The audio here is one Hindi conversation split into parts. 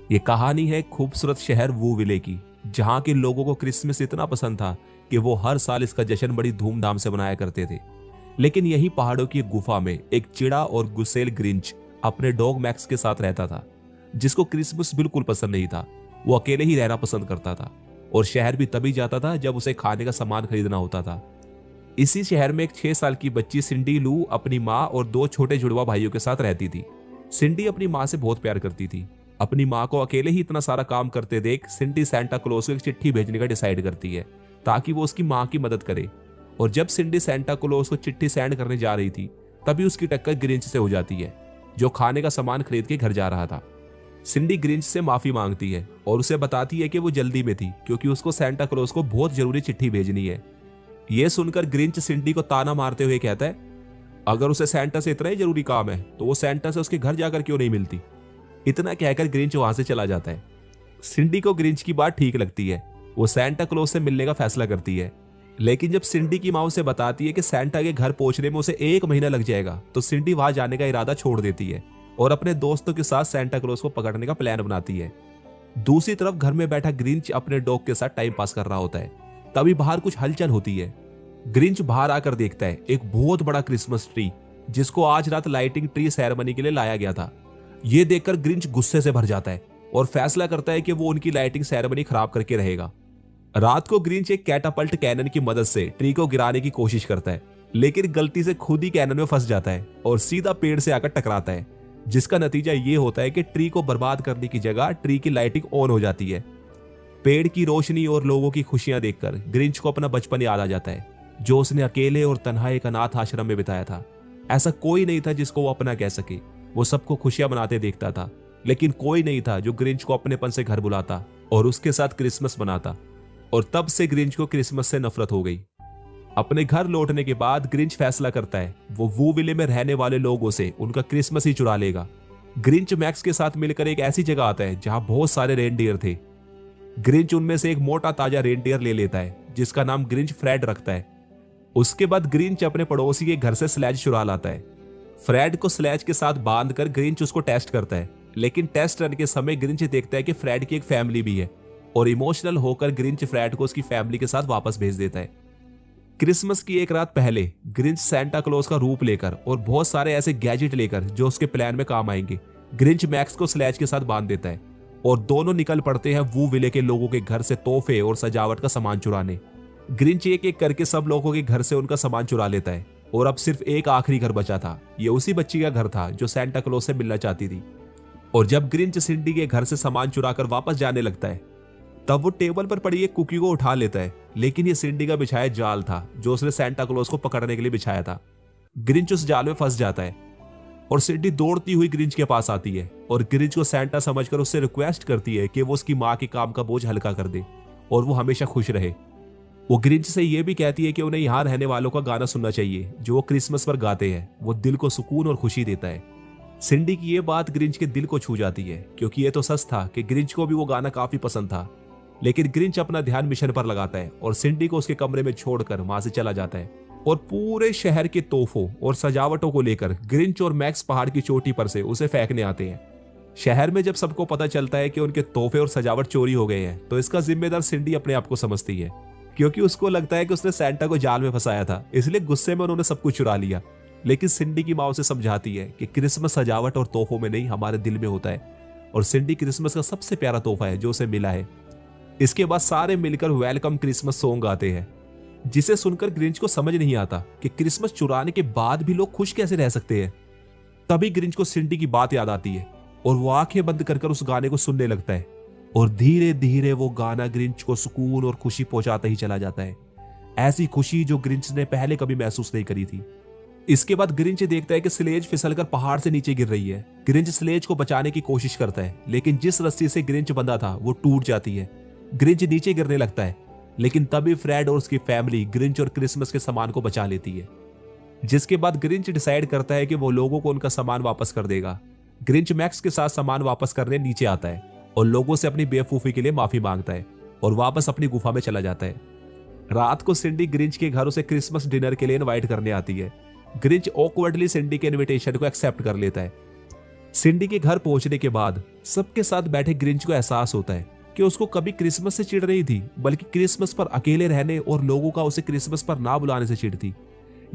ये कहानी है खूबसूरत शहर वूविले की, जहां के लोगों को क्रिसमस इतना पसंद था कि वो हर साल इसका जश्न बड़ी धूमधाम से मनाया करते थे। लेकिन यही पहाड़ों की एक गुफा में एक चिड़ा और गुस्सेल ग्रिंच अपने डॉग मैक्स के साथ रहता था, जिसको क्रिसमस बिल्कुल पसंद नहीं था। वो अकेले ही रहना पसंद करता था और शहर भी तभी जाता था जब उसे खाने का सामान खरीदना होता था। इसी शहर में एक 6 साल की बच्ची सिंडी लू अपनी माँ और 2 छोटे जुड़वा भाइयों के साथ रहती थी। सिंडी अपनी माँ से बहुत प्यार करती थी। अपनी माँ को अकेले ही इतना सारा काम करते देख सिंडी सेंटा क्लॉज को एक चिट्ठी भेजने का डिसाइड करती है ताकि वो उसकी माँ की मदद करे। और जब सिंडी सेंटा क्लॉज को चिट्ठी सेंड करने जा रही थी, तभी उसकी टक्कर ग्रिंच से हो जाती है, जो खाने का सामान खरीद के घर जा रहा था। सिंडी ग्रिंच से माफी मांगती है और उसे बताती है कि वो जल्दी में थी क्योंकि उसको सेंटा क्लॉज को बहुत जरूरी चिट्ठी भेजनी है। यह सुनकर ग्रिंच सिंडी को ताना मारते हुए कहता है, अगर उसे सेंटा से इतना ही जरूरी काम है तो वो सेंटा से उसके घर जाकर क्यों नहीं मिलती। इतना कहकर ग्रिंच वहां से चला जाता है। सिंडी को ग्रिंच की बात ठीक लगती है। वो सेंटा क्लॉज से मिलने का फैसला करती है। लेकिन जब सिंडी की माँ उसे बताती है कि सेंटा के घर पहुंचने में उसे 1 महीना लग जाएगा, तो सिंडी वहां जाने का इरादा छोड़ देती है और अपने दोस्तों के साथ सेंटा क्लॉज को पकड़ने का प्लान बनाती है। दूसरी तरफ घर में बैठा ग्रिंच अपने डॉग के साथ टाइम पास कर रहा होता है। तभी बाहर कुछ हलचल होती है। ग्रिंच बाहर आकर देखता है एक बहुत बड़ा क्रिसमस ट्री, जिसको आज रात लाइटिंग ट्री सेरेमनी के लिए लाया गया था। यह देखकर ग्रिंच गुस्से से भर जाता है और फैसला करता है कि वो उनकी लाइटिंग सेरेमनी खराब करके रहेगा। रात को ग्रिंच एक कैटापल्ट कैनन की मदद से ट्री को गिराने की कोशिश करता है, लेकिन गलती से खुद ही कैनन में फंस जाता है और सीधा पेड़ से आकर टकराता है, जिसका नतीजा ये होता है कि ट्री को बर्बाद करने की जगह ट्री की लाइटिंग ऑन हो जाती है। पेड़ की रोशनी और लोगों की खुशियां देखकर ग्रिंच को अपना बचपन याद आ जाता है, जो उसने अकेले और तन्हा एक अनाथ आश्रम में बिताया था। ऐसा कोई नहीं था जिसको वो अपना कह सके। वो सबको खुशियां मनाते देखता था, लेकिन कोई नहीं था जो ग्रिंच को अपनेपन से घर बुलाता और उसके साथ क्रिसमस मनाता। और तब से ग्रिंच को क्रिसमस से नफरत हो गई। अपने घर लौटने के बाद ग्रिंच फैसला करता है वो वूविले में रहने वाले लोगों से उनका क्रिसमस ही चुरा लेगा। ग्रिंच मैक्स के साथ मिलकर एक ऐसी जगह आता है जहां बहुत सारे रेनडियर थे। ग्रिंच उनमें से एक मोटा ताजा रेनडियर ले लेता है, जिसका नाम ग्रिंच फ्रेड रखता है। उसके बाद ग्रिंच अपने पड़ोसी के घर से स्लेज चुरा लाता है। फ्रेड को स्लेज के साथ बांधकर ग्रिंच उसको टेस्ट करता है, लेकिन टेस्ट रन के समय ग्रिंच देखता है कि फ्रेड की एक फैमिली भी है और इमोशनल होकर ग्रिंच फ्रेड को उसकी फैमिली के साथ वापस भेज देता है। क्रिसमस की एक रात पहले ग्रिंच सेंटा क्लॉज का रूप लेकर और बहुत सारे ऐसे गैजेट लेकर जो उसके प्लान में काम आएंगे, ग्रिंच मैक्स को स्लेज के साथ बांध देता है और दोनों निकल पड़ते हैं वूविले के लोगों के घर से तोहफे और सजावट का सामान चुराने। ग्रिंच एक एक करके सब लोगों के घर से उनका सामान चुरा लेता है और अब सिर्फ एक आखिरी घर बचा था। ये उसी बच्ची का घर था जो सेंटा क्लॉज से मिलना चाहती थी। और जब ग्रिंच सिंडी के घर से सामान चुराकर वापस जाने लगता है, तब वो टेबल पर पड़ी एक कुकी को उठा लेता है, लेकिन ये सिंडी का बिछाया जाल था जो उसने सेंटा क्लॉज को पकड़ने के लिए बिछाया था। ग्रिंच उस जाल में फंस जाता है और सिंडी दौड़ती हुई ग्रिंच के पास आती है और ग्रिंच को सेंटा समझकर उससे रिक्वेस्ट करती है कि वो उसकी माँ के काम का बोझ हल्का कर दे और वो हमेशा खुश रहे। वो ग्रिंच से ये भी कहती है कि उन्हें यहाँ रहने वालों का गाना सुनना चाहिए जो वो क्रिसमस पर गाते हैं। वो दिल को सुकून और खुशी देता है। सिंडी की ये बात ग्रिंच के दिल को छू जाती है, क्योंकि ये तो सच था कि ग्रिंच को भी वो गाना काफी पसंद था। लेकिन ग्रिंच अपना ध्यान मिशन पर लगाता है और सिंडी को उसके कमरे में छोड़कर वहां से चला जाता है और पूरे शहर के तोहफों और सजावटों को लेकर ग्रिंच और मैक्स पहाड़ की चोटी पर से उसे फेंकने आते हैं। शहर में जब सबको पता चलता है कि उनके तोहफे और सजावट चोरी हो गए हैं, तो इसका जिम्मेदार सिंडी अपने आप को समझती है, क्योंकि उसको लगता है कि उसने सेंटा को जाल में फंसाया था, इसलिए गुस्से में उन्होंने सब कुछ चुरा लिया। लेकिन सिंडी की माँ उसे समझाती है कि क्रिसमस सजावट और तोहफों में नहीं, हमारे दिल में होता है और सिंडी क्रिसमस का सबसे प्यारा तोहफा है जो उसे मिला है। इसके बाद सारे मिलकर वेलकम क्रिसमस सॉन्ग गाते हैं, जिसे सुनकर ग्रिंच को समझ नहीं आता कि क्रिसमस चुराने के बाद भी लोग खुश कैसे रह सकते हैं। तभी ग्रिंच को सिंडी की बात याद आती है और वो आंखें बंद कर उस गाने को सुनने लगता है और धीरे धीरे वो गाना ग्रिंच को सुकून और खुशी पहुंचाता ही चला जाता है। ऐसी खुशी जो ग्रिंच ने पहले कभी महसूस नहीं करी थी। इसके बाद ग्रिंच देखता है कि स्लेज फिसलकर पहाड़ से नीचे गिर रही है। ग्रिंच स्लेज को बचाने की कोशिश करता है, लेकिन जिस रस्सी से ग्रिंच बंधा था वो टूट जाती है। ग्रिंच नीचे गिरने लगता है, लेकिन तभी फ्रेड और उसकी फैमिली ग्रिंच और क्रिसमस के सामान को बचा लेती है। जिसके बाद ग्रिंच डिसाइड करता है कि वो लोगों को उनका सामान वापस कर देगा। ग्रिंच मैक्स के साथ सामान वापस करने नीचे आता है और लोगों से अपनी बेवकूफी के लिए माफी मांगता है और वापस अपनी गुफा में चला जाता है। रात को सिंडी ग्रिंच के घर उसे क्रिसमस डिनर के लिए इनवाइट करने आती है। ग्रिंच ऑकवर्डली सिंडी के इनविटेशन को एक्सेप्ट कर लेता है। सिंडी के घर पहुंचने के बाद सबके साथ बैठे ग्रिंच को एहसास होता है कि उसको कभी क्रिसमस से चिढ़ रही थी, बल्कि क्रिसमस पर अकेले रहने और लोगों का उसे क्रिसमस पर ना बुलाने से चिढ़ थी।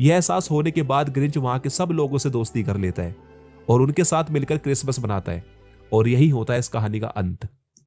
यह एहसास होने के बाद ग्रिंच वहां के सब लोगों से दोस्ती कर लेता है और उनके साथ मिलकर क्रिसमस मनाता है। और यही होता है इस कहानी का अंत।